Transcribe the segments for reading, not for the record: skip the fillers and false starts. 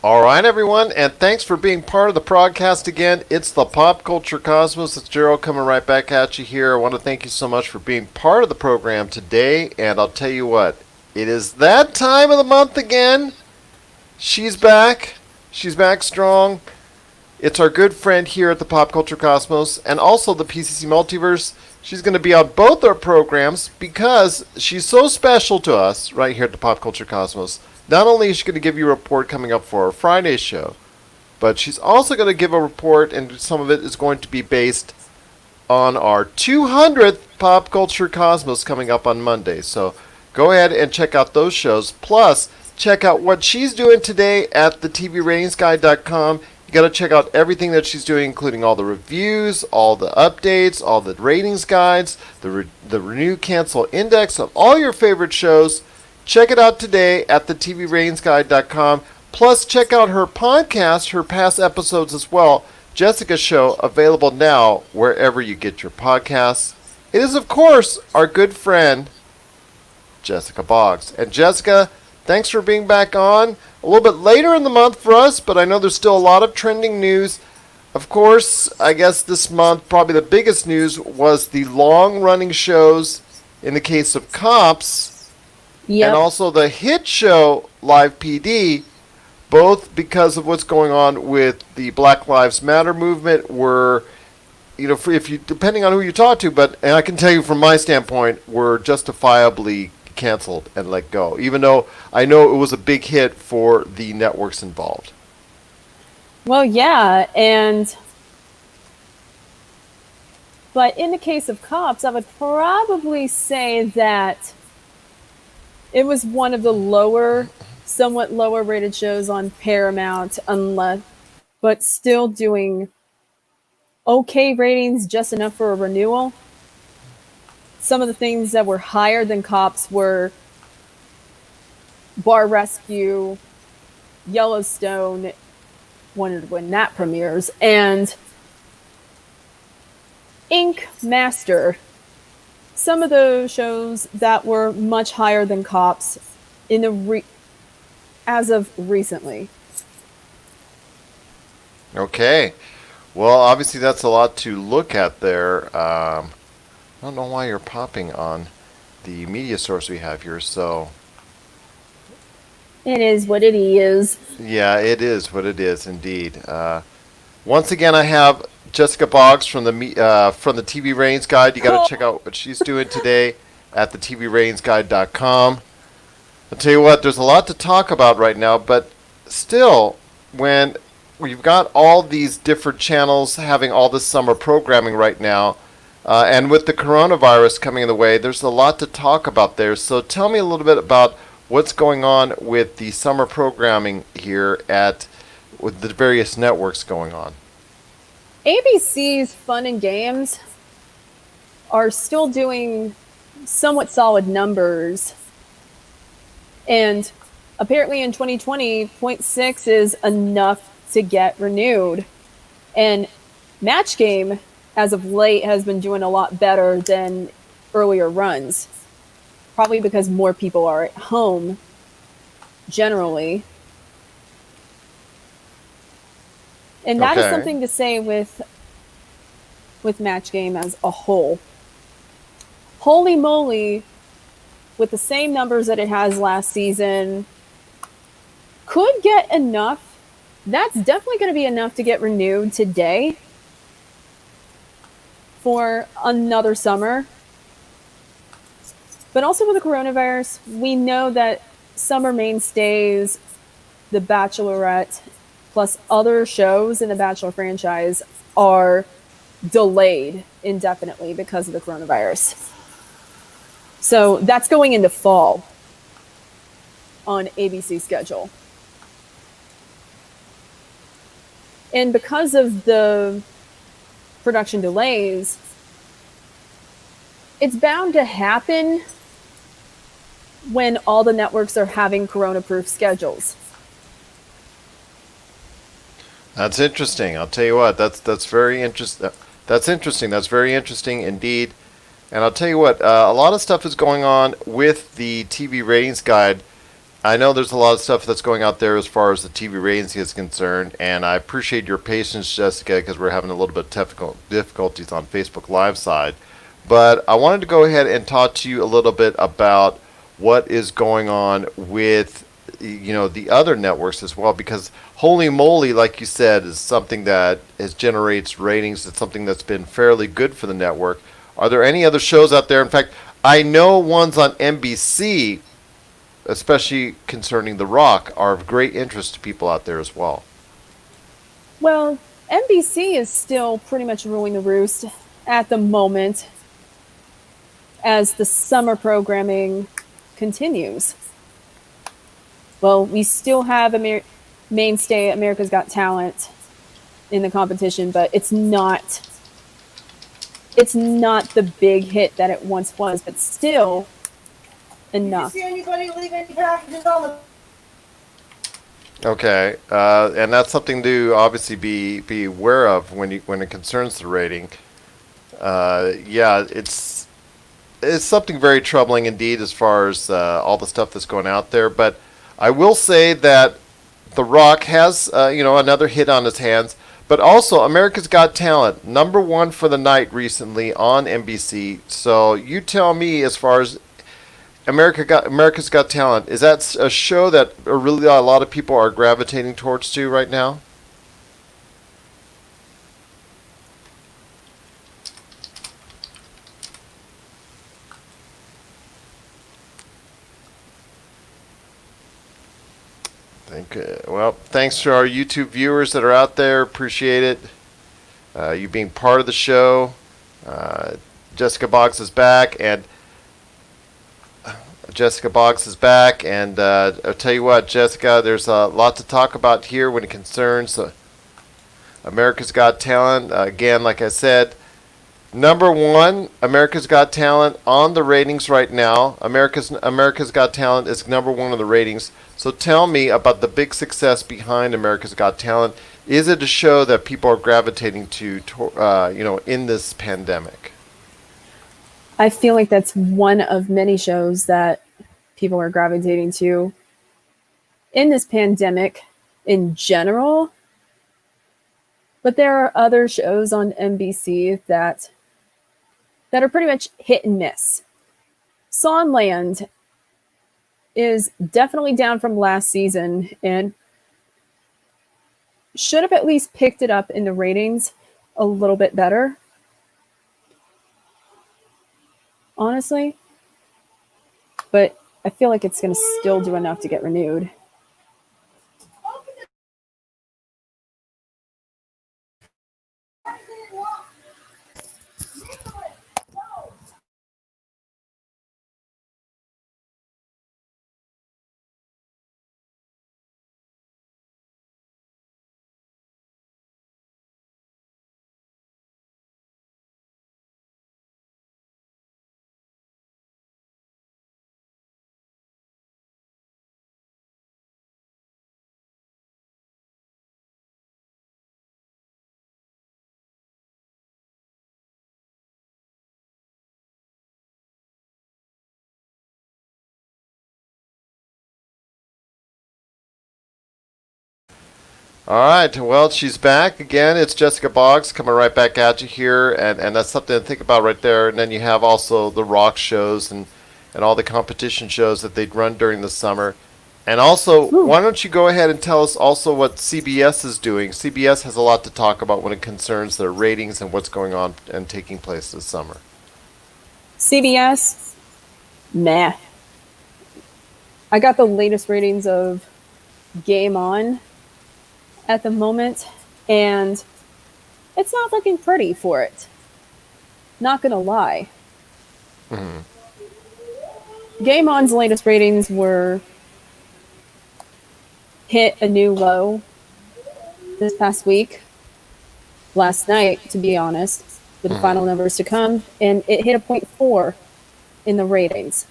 All right, everyone, and thanks for being part of the podcast again. It's the Pop Culture Cosmos. It's Gerald coming right back at you here. I want to thank you so much for being part of the program today, and I'll tell you what, it is that time of the month again. She's back. She's back strong. It's our good friend here at the Pop Culture Cosmos and also the PCC Multiverse. She's going to be on both our programs because she's so special to us right here at the Pop Culture Cosmos. Not only is she going to give you a report coming up for our Friday show, but she's also going to give a report, and some of it is going to be based on our 200th Pop Culture Cosmos coming up on Monday. So go ahead and check out those shows. Plus, check out what she's doing today at the TVRatingsGuide.com. You got to check out everything that she's doing, including all the reviews, all the updates, all the ratings guides, the renew cancel index of all your favorite shows. Check it out today at the TVRatingsGuide.com. Plus, check out her podcast, her past episodes as well. Jessica's show, available now wherever you get your podcasts. It is, of course, our good friend, Jessica Boggs. And Jessica, thanks for being back on. A little bit later in the month for us, but I know there's still a lot of trending news. Of course, I guess this month, probably the biggest news was the long-running shows in the case of Cops. Yep. And also the hit show Live PD, both because of what's going on with the Black Lives Matter movement, were, if you depending on who you talk to, and I can tell you from my standpoint, were justifiably canceled and let go, even though I know it was a big hit for the networks involved. Well, yeah, but in the case of Cops, I would probably say that it was one of the somewhat lower rated shows on Paramount, but still doing okay ratings, just enough for a renewal. Some of the things that were higher than Cops were Bar Rescue, Yellowstone, wondered when that premieres, and Ink Master. Some of those shows that were much higher than Cops as of recently. Okay. Well, obviously that's a lot to look at there. I don't know why you're popping on the media source we have here, so... It is what it is. Yeah, it is what it is, indeed. Once again, I have Jessica Boggs from the TV Ratings Guide. You got to check out what she's doing today at the TVRatingsGuide.com. I'll tell you what, there's a lot to talk about right now, but still, when we've got all these different channels having all this summer programming right now, and with the coronavirus coming in the way, there's a lot to talk about there. So tell me a little bit about what's going on with the summer programming here with the various networks going on. ABC's Fun and Games are still doing somewhat solid numbers. And apparently in 2020, 0.6 is enough to get renewed. And Match Game, as of late, has been doing a lot better than earlier runs. Probably because more people are at home, generally. And that is something to say with Match Game as a whole. Holy moly, with the same numbers that it has last season, could get enough. That's definitely going to be enough to get renewed today for another summer. But also with the coronavirus, we know that summer mainstays, The Bachelorette, plus other shows in the Bachelor franchise are delayed indefinitely because of the coronavirus. So that's going into fall on ABC's schedule. And because of the production delays, it's bound to happen when all the networks are having corona-proof schedules. That's interesting. I'll tell you what. That's very interesting. That's interesting. That's very interesting indeed. And I'll tell you what. A lot of stuff is going on with the TV Ratings Guide I know there's a lot of stuff that's going out there as far as the TV ratings is concerned, and I appreciate your patience, Jessica, because we're having a little bit of difficulties on Facebook Live side. But I wanted to go ahead and talk to you a little bit about what is going on with the other networks as well, because Holy Moly, like you said, is something that generates ratings. It's something that's been fairly good for the network. Are there any other shows out there? In fact, I know ones on NBC, especially concerning The Rock, are of great interest to people out there as well. Well, NBC is still pretty much ruling the roost at the moment as the summer programming continues. Well, we still have mainstay America's Got Talent in the competition, but it's not the big hit that it once was, but still enough. Did you see anybody leave any packages on the... Okay, and that's something to obviously be aware of when it concerns the rating. Yeah, it's something very troubling indeed as far as all the stuff that's going out there. But I will say that The Rock has another hit on his hands. But also, America's Got Talent, #1 for the night recently on NBC. So you tell me, as far as America's Got Talent, is that a show that really a lot of people are gravitating towards to right now? Well, thanks to our YouTube viewers that are out there. Appreciate it. You being part of the show. Jessica Boggs is back, and I'll tell you what, Jessica, there's a lot to talk about here when it concerns America's Got Talent. Again, like I said, #1, America's Got Talent on the ratings right now. America's Got Talent is #1 on the ratings. So tell me about the big success behind America's Got Talent. Is it a show that people are gravitating to in this pandemic? I feel like that's one of many shows that people are gravitating to in this pandemic in general. But there are other shows on NBC that are pretty much hit and miss. Songland is definitely down from last season and should have at least picked it up in the ratings a little bit better, honestly. But I feel like it's going to still do enough to get renewed. All right, well, she's back again. It's Jessica Boggs coming right back at you here, and that's something to think about right there. And then you have also the rock shows and all the competition shows that they'd run during the summer. And also, why don't you go ahead and tell us also what CBS is doing? CBS has a lot to talk about when it concerns their ratings and what's going on and taking place this summer. CBS, meh. I got the latest ratings of Game On at the moment, and it's not looking pretty for it. Not gonna lie. Game On's latest ratings were hit a new low this past week, last night, to be honest, with the final numbers to come, and it hit a 0.4 in the ratings.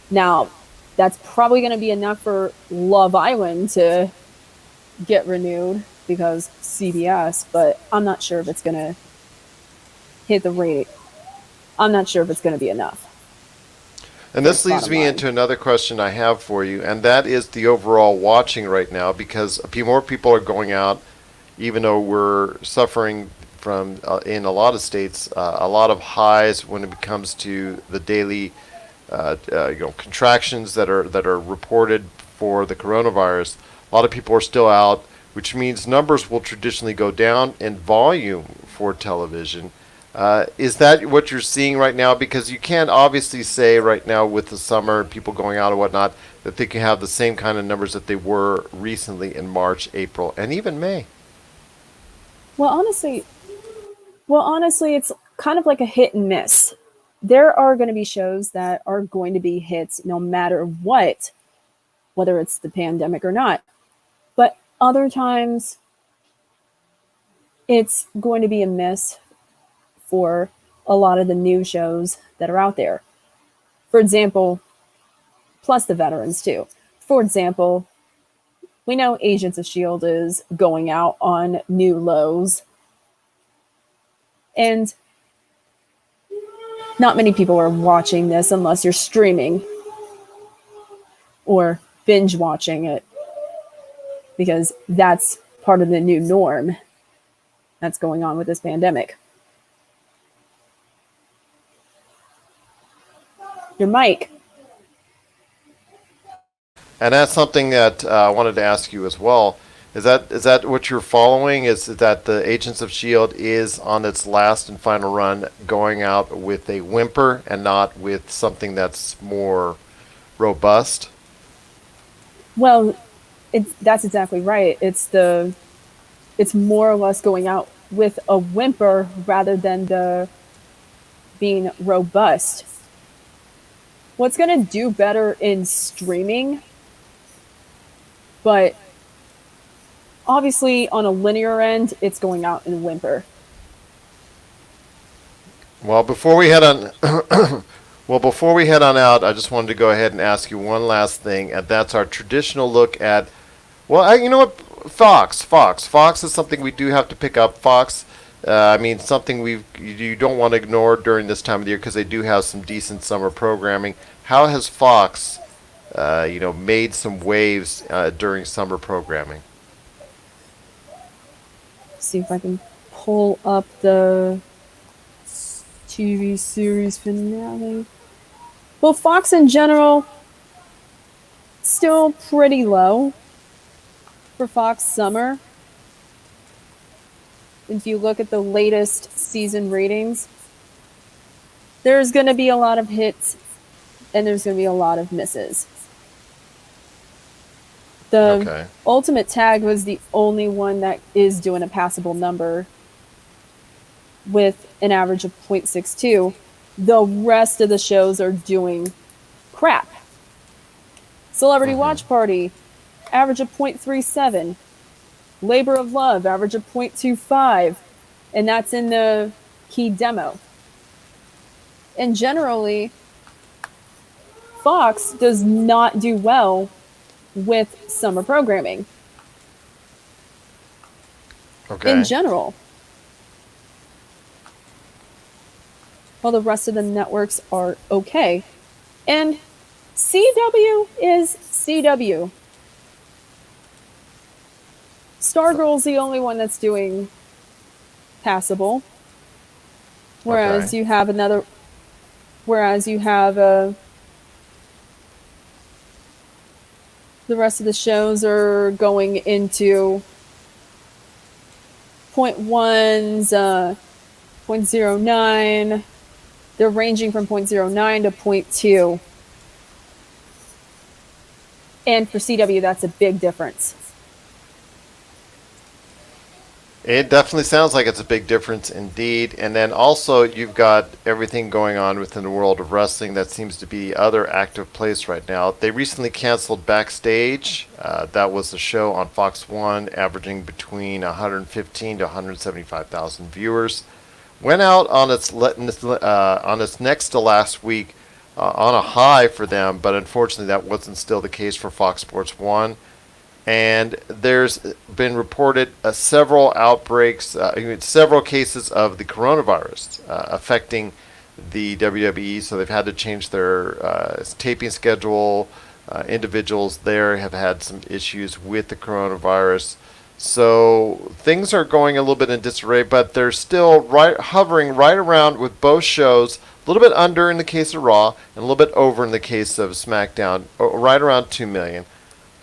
Now, that's probably going to be enough for Love Island to get renewed because CBS, but I'm not sure if it's going to hit the rate. I'm not sure if it's going to be enough. And this leads Bottom me line. into another question I have for you, and that is the overall watching right now, because more people are going out, even though we're suffering from, in a lot of states, a lot of highs when it comes to the daily, contractions that are reported for the coronavirus. A lot of people are still out, which means numbers will traditionally go down in volume for television. Is that what you're seeing right now? Because you can't obviously say right now with the summer, people going out and whatnot, that they can have the same kind of numbers that they were recently in March, April, and even May. Well, honestly, it's kind of like a hit and miss. There are going to be shows that are going to be hits no matter what, whether it's the pandemic or not. But other times, it's going to be a miss for a lot of the new shows that are out there. For example, plus the veterans too. For example, we know Agents of S.H.I.E.L.D. is going out on new lows, and not many people are watching this unless you're streaming or binge watching it, because that's part of the new norm that's going on with this pandemic. Your mic. And that's something that I wanted to ask you as well. Is that what you're following? Is that the Agents of Shield is on its last and final run, going out with a whimper and not with something that's more robust? Well, that's exactly right. It's more or less going out with a whimper rather than the being robust. What's going to do better in streaming, but obviously on a linear end, it's going out in a whimper. Well, before we head on, before we head on out, I just wanted to go ahead and ask you one last thing, and that's our traditional look at. Well, you know what? Fox is something we do have to pick up. Fox, I mean, something you don't want to ignore during this time of the year, because they do have some decent summer programming. How has Fox, made some waves during summer programming? See if I can pull up the TV series finale. Well, Fox in general, still pretty low for Fox Summer. If you look at the latest season ratings, there's going to be a lot of hits and there's going to be a lot of misses. The Okay. Ultimate Tag was the only one that is doing a passable number with an average of 0.62. The rest of the shows are doing crap. Celebrity Watch Party, average of 0.37. Labor of Love, average of 0.25. And that's in the key demo. And generally, Fox does not do well with summer programming. Okay. In general. While the rest of the networks are okay. And CW is CW. Stargirl's the only one that's doing passable. Whereas Okay. you have the rest of the shows are going into 0.1s, 0.09. They're ranging from 0.09 to 0.2. And for CW, that's a big difference. It definitely sounds like it's a big difference indeed. And then also you've got everything going on within the world of wrestling that seems to be the other active place right now. They recently canceled Backstage. That was a show on Fox 1 averaging between 115 to 175,000 viewers. Went out on its next to last week on a high for them, but unfortunately that wasn't still the case for Fox Sports 1. And there's been reported several outbreaks, several cases of the coronavirus affecting the WWE, so they've had to change their taping schedule. Individuals there have had some issues with the coronavirus. So things are going a little bit in disarray, but they're still hovering right around with both shows, a little bit under in the case of Raw, and a little bit over in the case of SmackDown, right around 2 million.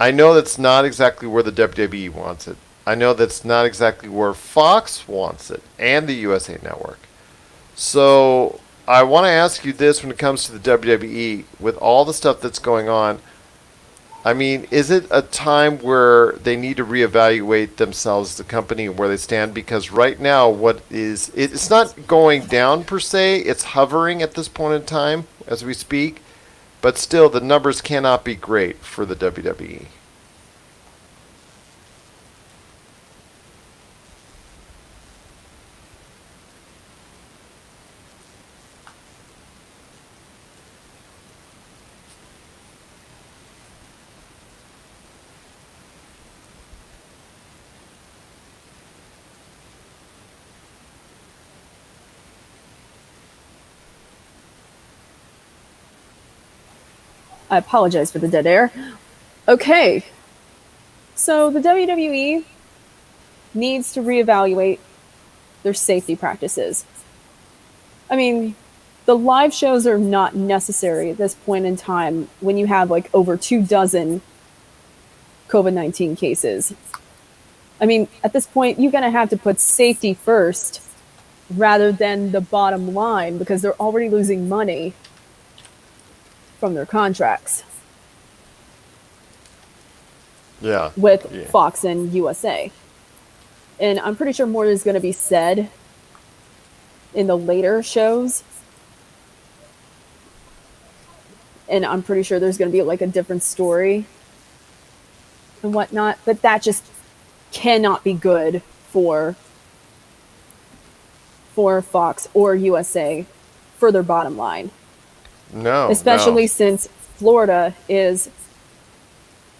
I know that's not exactly where the WWE wants it. I know that's not exactly where Fox wants it, and the USA Network. So I want to ask you this when it comes to the WWE, with all the stuff that's going on. I mean, is it a time where they need to reevaluate themselves as a company and where they stand? Because right now, it's not going down per se, it's hovering at this point in time as we speak, but still the numbers cannot be great for the WWE. I apologize for the dead air. Okay. So the WWE needs to reevaluate their safety practices. I mean, the live shows are not necessary at this point in time when you have like over 24 COVID-19 cases. I mean, at this point, you're going to have to put safety first rather than the bottom line because they're already losing money from their contracts. Yeah. With Fox and USA. And I'm pretty sure more is going to be said in the later shows. And I'm pretty sure there's going to be like a different story and whatnot. But that just cannot be good for Fox or USA for their bottom line. No. Especially since Florida is,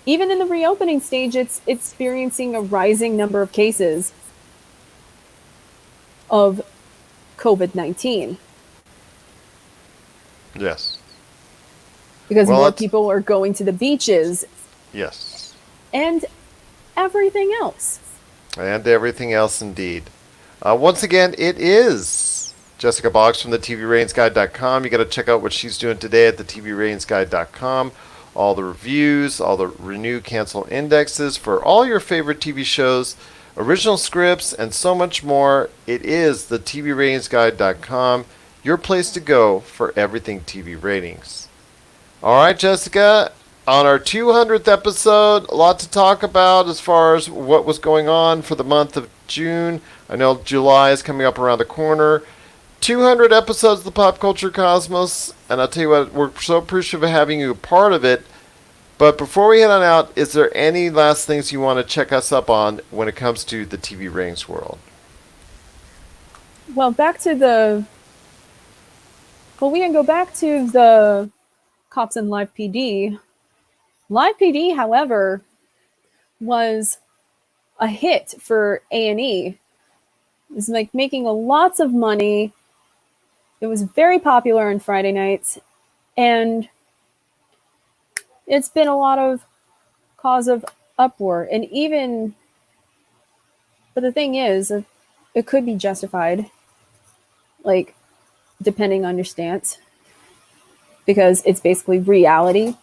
even in the reopening stage, it's experiencing a rising number of cases of COVID-19. Yes. Because more people are going to the beaches. Yes. And everything else. And everything else, indeed. Once again, it is Jessica Boggs from the TVRatingsGuide.com. You got to check out what she's doing today at the TVRatingsGuide.com. All the reviews, all the renew, cancel indexes for all your favorite TV shows, original scripts, and so much more. It is the TVRatingsGuide.com, your place to go for everything TV ratings. All right, Jessica, on our 200th episode, a lot to talk about as far as what was going on for the month of June. I know July is coming up around the corner. 200 episodes of the Pop Culture Cosmos, and I'll tell you what, we're so appreciative of having you a part of it. But before we head on out, is there any last things you want to check us up on when it comes to the TV ratings world? Well, we can go back to the Cops and Live PD. Live PD, however, was a hit for A&E. It was like making lots of money. It was very popular on Friday nights, and it's been a lot of cause of uproar. And even, but the thing is, it could be justified, like, depending on your stance, because it's basically reality.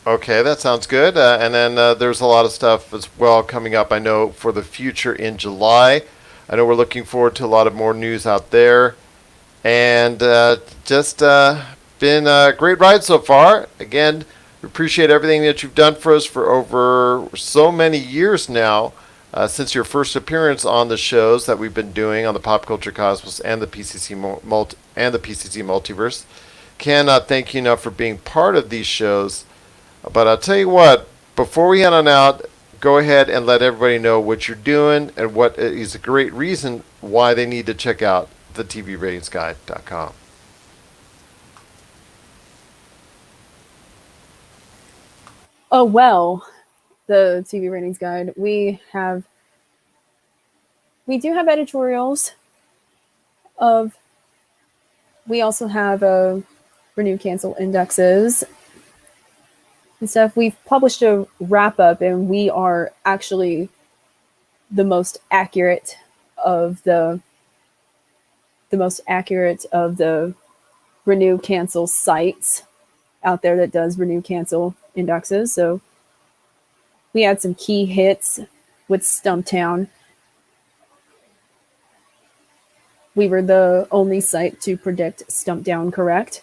Okay, that sounds good. And then there's a lot of stuff as well coming up, I know, for the future in July. I know we're looking forward to a lot of more news out there. And just been a great ride so far. Again, we appreciate everything that you've done for us for over so many years now, since your first appearance on the shows that we've been doing on the Pop Culture Cosmos and the PCC Multiverse. Cannot thank you enough for being part of these shows. But I'll tell you what, before we head on out, go ahead and let everybody know what you're doing and what is a great reason why they need to check out the TVRatingsGuide.com. Oh, well, the TV ratings guide, we do have editorials of. We also have renew cancel indexes and stuff. We've published a wrap up, and we are actually the most accurate of the renew cancel sites out there that does renew cancel indexes. So we had some key hits with Stumptown. We were the only site to predict Stumptown correct.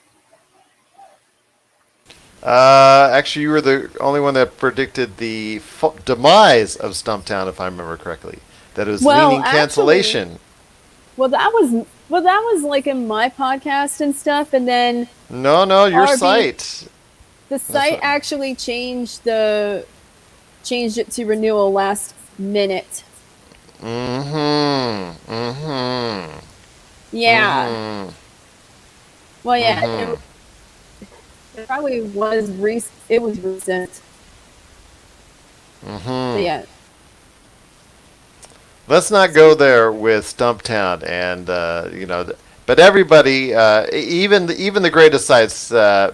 Actually, you were the only one that predicted the demise of Stumptown, if I remember correctly. That it was leaning cancellation. That was like in my podcast and stuff, and then No, your site. The site actually changed it to renewal last minute. Yeah. Well, yeah. It probably was recent. It was recent. Yeah. Let's not go there with Stumptown, and but everybody, even the greatest sites,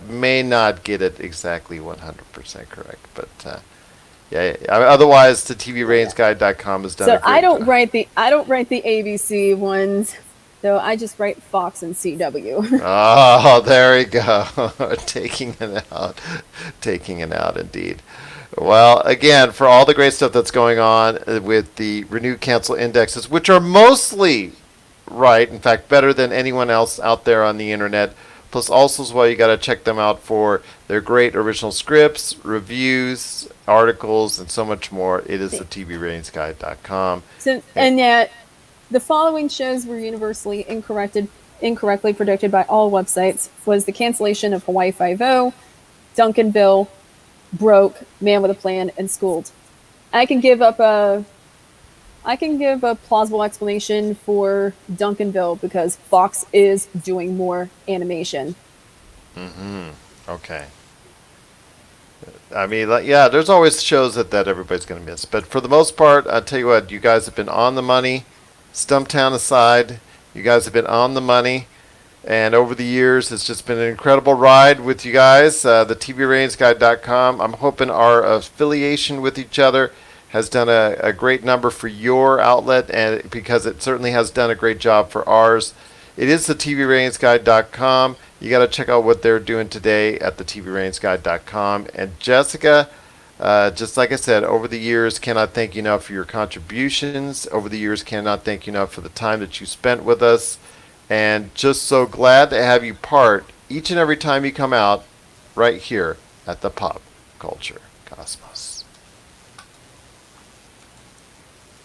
may not get it exactly 100% correct. But yeah. Otherwise, the TVRatingsGuide.com has done. So a great I don't job. write the ABC ones. So I just write Fox and CW. Oh, there we go. Taking it out indeed. Well, again, for all the great stuff that's going on with the renew cancel indexes, which are mostly right, in fact, better than anyone else out there on the internet. Plus, also as well, you got to check them out for their great original scripts, reviews, articles, and so much more. It is the TVRatingsGuide.com. And yet, the following shows were universally incorrectly predicted by all websites: was the cancellation of Hawaii Five-0, Duncanville, Broke, Man with a Plan, and Schooled. I can give a plausible explanation for Duncanville because Fox is doing more animation. Okay. I mean, yeah, there's always shows that everybody's going to miss. But for the most part, I'll tell you what, you guys have been on the money. Stumptown aside, you guys have been on the money. And over the years, it's just been an incredible ride with you guys. The TVRatingsGuide.com. I'm hoping our affiliation with each other has done a great number for your outlet, and because it certainly has done a great job for ours. It is the TVRatingsGuide.com. You got to check out what they're doing today at the TVRatingsGuide.com. And Jessica, just like I said, over the years, cannot thank you enough for your contributions. Over the years, cannot thank you enough for the time that you spent with us. And just so glad to have you part each and every time you come out right here at the Pop Culture Cosmos.